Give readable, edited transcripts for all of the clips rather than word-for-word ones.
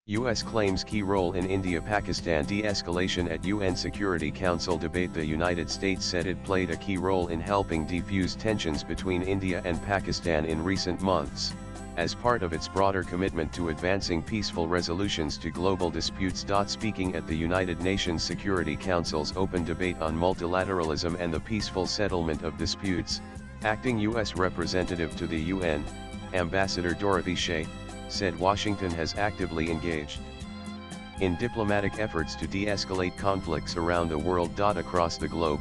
U.S. claims key role in India-Pakistan de-escalation at UN Security Council debate. The United States said it played a key role in helping defuse tensions between India and Pakistan in recent months, as part of its broader commitment to advancing peaceful resolutions to global disputes. Speaking at the United Nations Security Council's open debate on multilateralism and the peaceful settlement of disputes, acting U.S. representative to the UN, Ambassador Dorothy Shea, said Washington has actively engaged in diplomatic efforts to de-escalate conflicts around the world. Across the globe,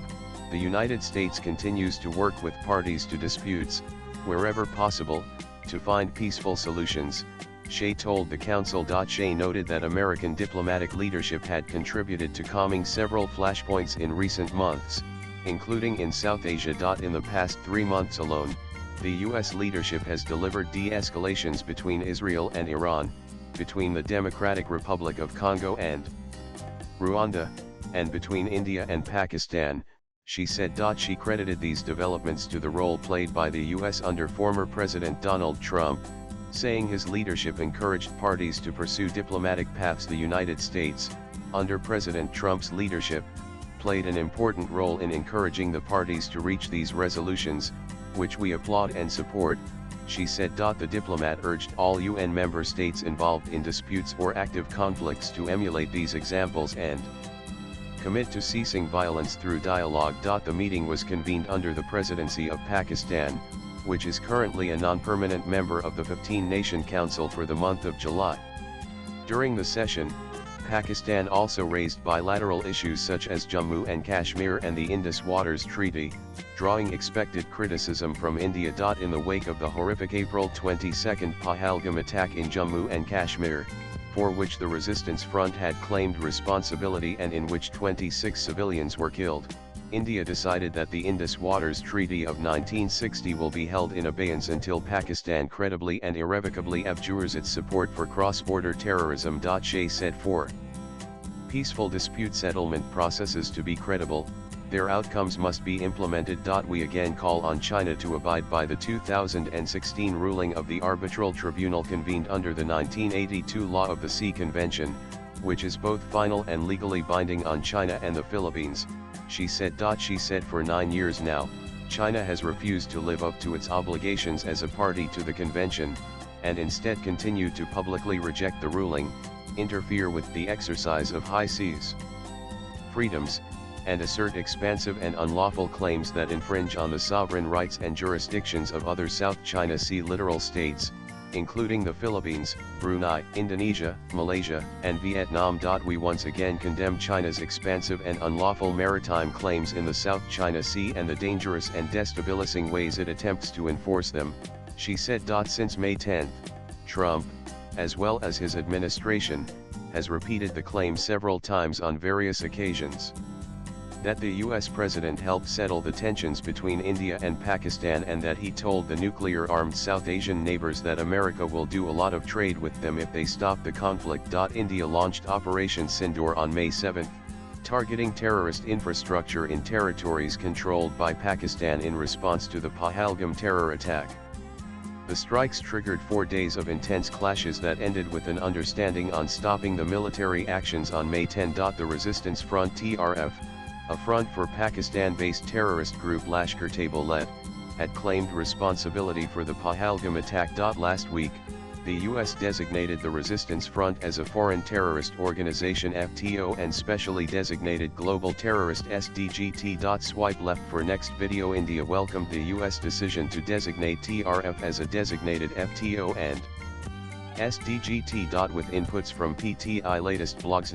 the United States continues to work with parties to disputes, wherever possible, to find peaceful solutions, Shea told the Council. Shea noted that American diplomatic leadership had contributed to calming several flashpoints in recent months, including in South Asia. In the past 3 months alone, the U.S. leadership has delivered de-escalations between Israel and Iran, between the Democratic Republic of Congo and Rwanda, and between India and Pakistan, she said. She credited these developments to the role played by the U.S. under former President Donald Trump, saying his leadership encouraged parties to pursue diplomatic paths. The United States, under President Trump's leadership, played an important role in encouraging the parties to reach these resolutions, which we applaud and support, she said. The diplomat urged all UN member states involved in disputes or active conflicts to emulate these examples and commit to ceasing violence through dialogue. The meeting was convened under the presidency of Pakistan, which is currently a non-permanent member of the 15-Nation Council, for the month of July. During the session, Pakistan also raised bilateral issues such as Jammu and Kashmir and the Indus Waters Treaty, drawing expected criticism from India. In the wake of the horrific April 22 Pahalgam attack in Jammu and Kashmir, for which the Resistance Front had claimed responsibility and in which 26 civilians were killed, India decided that the Indus Waters Treaty of 1960 will be held in abeyance until Pakistan credibly and irrevocably abjures its support for cross-border terrorism. Shea said for peaceful dispute settlement processes to be credible, their outcomes must be implemented. We again call on China to abide by the 2016 ruling of the Arbitral Tribunal convened under the 1982 Law of the Sea Convention, which is both final and legally binding on China and the Philippines, she said. She said for 9 years now, China has refused to live up to its obligations as a party to the convention, and instead continued to publicly reject the ruling, interfere with the exercise of high seas freedoms, and assert expansive and unlawful claims that infringe on the sovereign rights and jurisdictions of other South China Sea littoral states, including the Philippines, Brunei, Indonesia, Malaysia, and Vietnam. We once again condemn China's expansive and unlawful maritime claims in the South China Sea and the dangerous and destabilizing ways it attempts to enforce them, she said. Since May 10, Trump, as well as his administration, has repeated the claim several times on various occasions that the U.S. president helped settle the tensions between India and Pakistan, and that he told the nuclear-armed South Asian neighbors that America will do a lot of trade with them if they stop the conflict. India launched Operation Sindoor on May 7, targeting terrorist infrastructure in territories controlled by Pakistan in response to the Pahalgam terror attack. The strikes triggered 4 days of intense clashes that ended with an understanding on stopping the military actions on May 10. The Resistance Front (TRF), a front for Pakistan-based terrorist group Lashkar-e-Taiba, had claimed responsibility for the Pahalgam attack. Last week, the U.S. designated the Resistance Front as a foreign terrorist organization (FTO) and specially designated global terrorist SDGT. Swipe left for next video. India welcomed the U.S. decision to designate TRF as a designated FTO and SDGT. With inputs from PTI latest blogs.